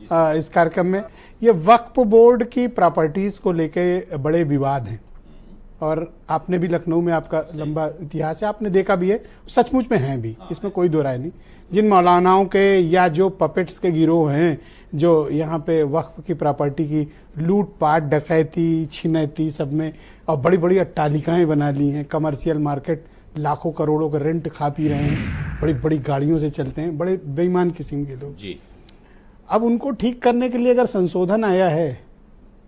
इस कार्यक्रम में। ये वक्फ बोर्ड की प्रॉपर्टीज को लेके बड़े विवाद हैं और आपने भी लखनऊ में आपका लंबा इतिहास है, आपने देखा भी है, सचमुच में हैं भी, इसमें कोई दो राय नहीं। जिन मौलानाओं के या जो पपेट्स के गिरोह हैं जो यहाँ पे वक्फ की प्रॉपर्टी की लूटपाट, डकैती, छिनैती सब में, और बड़ी बड़ी अट्टालिकाएं बना ली हैं, कमर्शियल मार्केट, लाखों करोड़ों का रेंट खा पी रहे हैं, बड़ी बड़ी गाड़ियों से चलते हैं, बड़े बेईमान किस्म के लोग जी। अब उनको ठीक करने के लिए अगर संशोधन आया है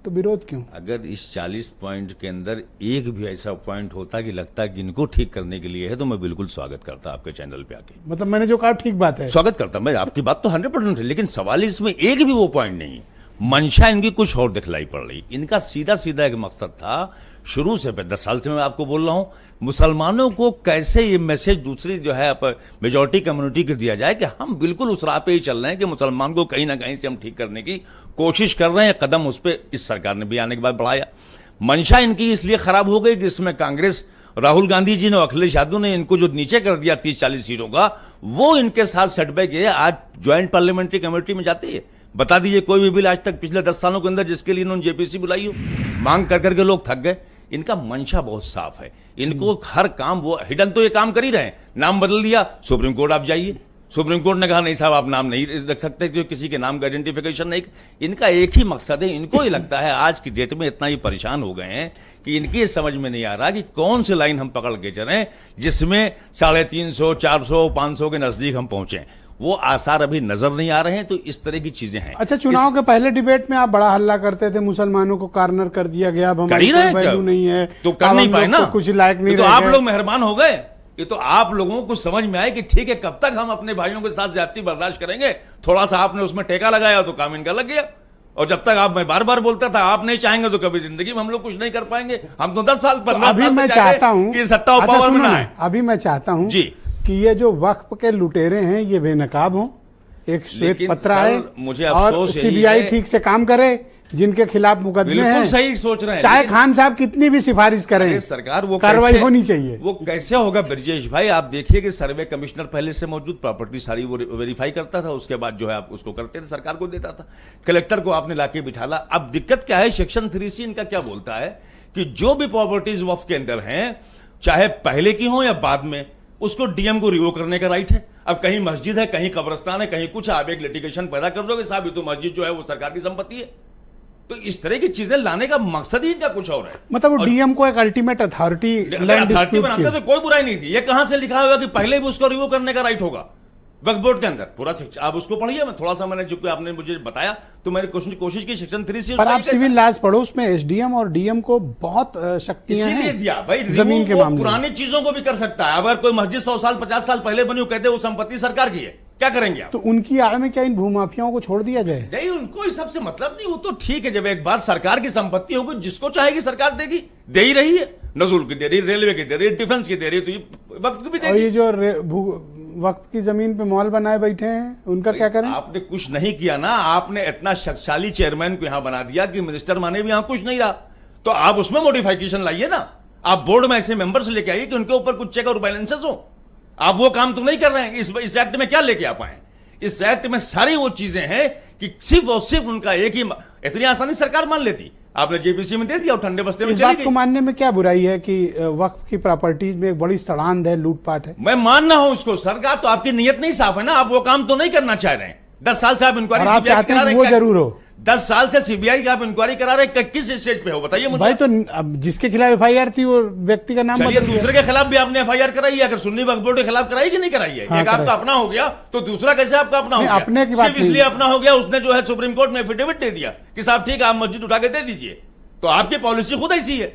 तो विरोध क्यों? अगर इस 40 पॉइंट के अंदर एक भी ऐसा पॉइंट होता कि लगता है कि इनको ठीक करने के लिए है तो मैं बिल्कुल स्वागत करता आपके चैनल पे आके। मतलब मैंने जो कहा ठीक बात है, स्वागत करता मैं, आपकी बात तो 100% है, लेकिन सवाल इसमें एक भी वो पॉइंट नहीं। मंशा इनकी कुछ और दिखलाई पड़ रही। इनका सीधा सीधा एक मकसद था शुरू से, 10 साल से मैं आपको बोल रहा हूं, मुसलमानों को कैसे ये मैसेज दूसरी जो है मेजॉरिटी कम्युनिटी को दिया जाए कि हम बिल्कुल उस राह पे ही चल रहे हैं कि मुसलमान को कहीं ना कहीं से हम ठीक करने की कोशिश कर रहे हैं। कदम उस पर इस सरकार ने भी आने के बाद बढ़ाया। मंशा इनकी इसलिए खराब हो गई कि इसमें कांग्रेस, राहुल गांधी जी ने, अखिलेश यादव ने इनको जो नीचे कर दिया 30-40 सीटों का, वो इनके साथ सेटबैक है। आज ज्वाइंट पार्लियामेंट्री कमेटी में जाती है, बता दीजिए कोई भी बिल आज तक पिछले 10 सालों के अंदर जिसके लिए इन्होंने जेपीसी बुलाई हो, मांग कर करके लोग थक गए। इनका मंशा बहुत साफ है, इनको हर काम, वो हिडन तो ये काम कर ही रहे हैं। नाम बदल दिया, सुप्रीम कोर्ट आप जाइए, सुप्रीम कोर्ट ने कहा नहीं साहब आप नाम नहीं रख सकते, जो किसी के नाम का आइडेंटिफिकेशन नहीं। इनका एक ही मकसद है, इनको ही लगता है आज की डेट में इतना ही परेशान हो गए हैं कि इनकी समझ में नहीं आ रहा कि कौन सी लाइन हम पकड़ के चलें जिसमें 350, 400, 500 के नजदीक हम पहुंचे। वो आसार अभी नजर नहीं आ रहे हैं, तो इस तरह की चीजें हैं। अच्छा, चुनाव के पहले डिबेट में आप बड़ा हल्ला करते थे, मुसलमानों को कॉर्नर कर दिया गया, अब हमारी वैल्यू नहीं है, तो कर नहीं पाए ना, कुछ लायक नहीं, तो आप लोग मेहरबान हो गए। ये तो आप लोगों को समझ में आए कि ठीक है, कब तक हम अपने भाइयों के साथ ज्यादती बर्दाश्त करेंगे। थोड़ा सा आपने उसमें टेका लगाया तो काम इनका लग गया। और जब तक मैं बार बार बोलता था आप नहीं चाहेंगे तो कभी जिंदगी में हम लोग कुछ नहीं कर पाएंगे। हम तो 10 साल पर अभी मैं चाहता हूं कि सत्ता और पावर में ना आए। अभी मैं चाहता हूं जी कि ये जो वक्फ के लुटेरे हैं ये बेनकाब हों, एक श्वेत पत्र आए, मुझे और सीबीआई ठीक से काम करे, जिनके खिलाफ मुकदमे हैं। सही सोच रहे हैं, चाहे खान साहब कितनी भी सिफारिश करें, सरकार वो कार्रवाई होनी चाहिए। वो कैसे होगा ब्रजेश भाई? आप देखिए कि सर्वे कमिश्नर पहले से मौजूद, प्रॉपर्टी सारी वो वेरीफाई करता था, उसके बाद जो है आप उसको करते थे, सरकार को देता था। कलेक्टर को आपने लाके बिठाला। अब दिक्कत क्या है, सेक्शन 3C इनका क्या बोलता है कि जो भी प्रॉपर्टीज वक्फ के अंदर हैं, चाहे पहले की हो या बाद में, उसको डीएम को रिवो करने का राइट है। अब कहीं मस्जिद है, कहीं कब्रिस्तान है, कहीं कुछ, आप एक लिटिगेशन पैदा कर दोगे साहब ये तो मस्जिद जो है वो सरकार की संपत्ति है। तो इस तरह की चीजें लाने का मकसद ही इनका कुछ और है। मतलब वो डीएम को एक अल्टीमेट अथॉरिटी लैंड डिस्प्यूट बनाते तो कोई बुराई नहीं थी। ये कहां से लिखा हुआ कि पहले भी उसको रिवो करने का राइट होगा वक्फ बोर्ड के अंदर? पूरा आप उसको पढ़िए। मैं थोड़ा सा, मैंने जो आपने मुझे बताया तो मैंने कोशिश की सेक्शन 3C। पर आप सिविल लॉज पढ़ो, उसमें एसडीएम और डीएम को बहुत शक्तियां हैं। इसीलिए दिया भाई, जमीन के मामले, पुरानी चीजों को भी कर सकता है। अगर कोई मस्जिद 100 साल 50 साल पहले बनी हो, कहते वो संपत्ति सरकार की है, क्या करेंगे आप? तो उनकी आड़ में क्या इन भूमाफियाओं को छोड़ दिया जाए? नहीं, उनको इस सबसे मतलब नहीं। वो तो ठीक है, जब एक बार सरकार की संपत्ति होगी, जिसको चाहेगी सरकार देगी, दे ही रही है। नजूल की दे रही, रेलवे की दे रही, डिफेंस की दे रही, तो ये वक्त भी देगी। और ये जो वक्त की जमीन पे मॉल बनाए बैठे हैं, उनका क्या करें? आपने कुछ नहीं किया ना, आपने इतना शक्तिशाली चेयरमैन को यहां बना दिया कि मिनिस्टर माने भी यहां कुछ नहीं रहा। तो आप उसमें मॉडिफिकेशन लाइए ना, आप बोर्ड में ऐसे मेंबर्स लेके आइए कि उनके ऊपर कुछ चेक और बैलेंसेस हो। आप वो काम तो नहीं कर रहे हैं। इस एक्ट में क्या लेके आप आए? इस एक्ट में सारी वो चीजें हैं कि सिर्फ और सिर्फ उनका एक ही, इतनी आसानी सरकार मान लेती। आपने जेपीसी में दे दिया और ठंडे बस्ते में इस बात को मानने में क्या बुराई है कि वक्फ की प्रॉपर्टीज में एक बड़ी सड़ांध है, लूटपाट है? मैं मानना हूं उसको। सरकार तो आपकी नीयत नहीं साफ है ना, आप वो काम तो नहीं करना चाह रहे हैं। 10 साल से आप इंक्वायरी चाहते हैं वो जरूर हो। 10 साल से सीबीआई की आप इंक्वायरी करा रहे, किस स्टेज पे हो बताइए मुझे? भाई तो अब जिसके खिलाफ एफआईआर थी वो व्यक्ति का नाम चलिए, दूसरे के खिलाफ भी आपने एफआईआर कराई है। अगर सुन्नी वक्फ बोर्ड के खिलाफ कराई कि नहीं कराई है? एक आपका अपना हो गया तो दूसरा कैसे आपका अपना हो गया? अपने की बात सिर्फ इसलिए अपना हो गया उसने जो है सुप्रीम कोर्ट में एफिडेविट दे दिया कि साहब ठीक है आप मस्जिद उठा के दे दीजिए। तो आपकी पॉलिसी खुद ऐसी है।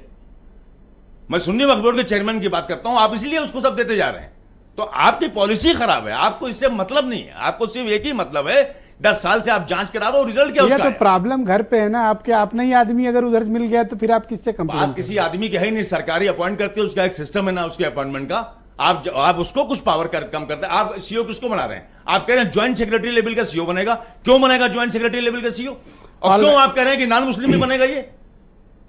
मैं सुन्नी वक्फ बोर्ड के चेयरमैन की बात करता हूं, आप इसलिए उसको सब देते जा रहे हैं। तो आपकी पॉलिसी खराब है, आपको इससे मतलब नहीं है। आपको सिर्फ एक ही मतलब है, 10 साल से आप जांच करा रहे हो, रिजल्ट क्या उसका? तो प्रॉब्लम घर पे है ना आपके, अपना ही आदमी अगर उधर मिल गया तो फिर आप किससे कंप्लेन? आप किसी आदमी के है ही नहीं, सरकारी अपॉइंट करते हो, उसका एक सिस्टम है ना उसके अपॉइंटमेंट का। आप उसको कुछ पावर कम करते हैं। आप सीओ किसको बना रहे हैं? आप कह रहे हैं ज्वाइंट सेक्रेटरी लेवल का सीओ बनेगा। क्यों बनेगा ज्वाइंट सेक्रेटरी लेवल का सीओ? और क्यों आप कह रहे हैं कि नॉन मुस्लिम भी बनेगा? ये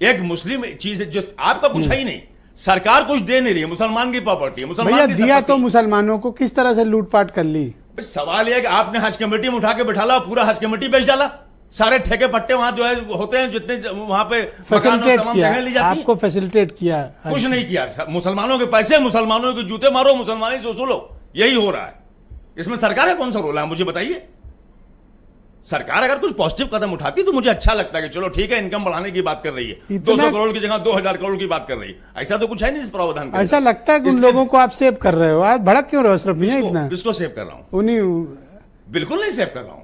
एक मुस्लिम चीज है जो आपका कुछ है ही नहीं। सरकार कुछ दे नहीं रही है, मुसलमान की प्रॉपर्टी है, मुसलमान भैया दिया तो मुसलमानों को, किस तरह से लूटपाट कर ली? सवाल यह है कि आपने हज कमेटी में उठा के बैठा ला, पूरा हज कमेटी बेच डाला, सारे ठेके पट्टे वहां जो है होते हैं, जितने वहां पे फैसिलिटेट तमाम किया, जगह ली जाती आपको फैसिलिटेट किया। कुछ नहीं किया। मुसलमानों के पैसे, मुसलमानों के जूते मारो, मुसलमानी से वसूलो, यही हो रहा है। इसमें सरकार का कौन सा रोल है मुझे बताइए। सरकार अगर कुछ पॉजिटिव कदम उठाती तो मुझे अच्छा लगता है कि चलो ठीक है, इनकम बढ़ाने की बात कर रही है, 200 करोड़ की जगह 2000 करोड़ की बात कर रही है। ऐसा तो कुछ है नहीं इस प्रावधान के। ऐसा लगता है कि उन लोगों को आप सेव कर रहे हो। आज भड़क क्यों रहे हो अशरफ मियां इतना? किसको सेव कर रहा हूं? उन्हीं बिल्कुल नहीं सेव कर रहा हूं।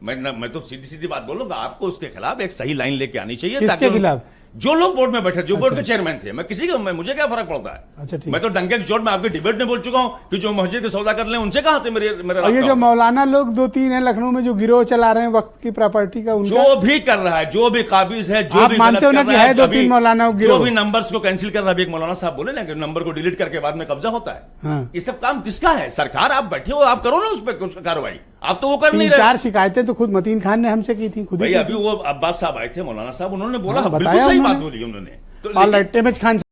मैं तो सीधी सीधी बात बोलूंगा, आपको उसके खिलाफ एक सही लाइन लेके आनी चाहिए। किसके खिलाफ? जो लोग बोर्ड में बैठे, जो बोर्ड के चेयरमैन थे, मैं किसी का, मुझे क्या फर्क पड़ता है। अच्छा, ठीक। मैं तो डंके की चोट में आपके डिबेट में बोल चुका हूं कि जो मस्जिद के सौदा कर ले उनसे कहां से मेरे और ये जो मौलाना लोग 2-3 हैं लखनऊ में जो गिरोह चला रहे हैं वक्फ की प्रॉपर्टी का, उनका जो भी कर रहा है, जो भी काबिज है, जो आप भी मानते हो ना कि है 2-3 मौलाना जो भी नंबर्स को कैंसिल कर रहा है। एक मौलाना साहब बोले ना कि नंबर को डिलीट करके बाद में कब्जा होता है। हाँ। ये सब काम किसका है? सरकार, आप बैठे हो, आप करो ना उस पर कुछ कार्रवाई। आप तो वो कर नहीं रहे। 3-4 शिकायतें तो खुद मतीन खान ने हमसे की थी, खुद ही अभी वो अब्बास साहब आए थे, मौलाना साहब, उन्होंने बोला, हाँ, बिल्कुल बताया सही बात उन्होंने। बोली उन्होंने। All right, MH Khan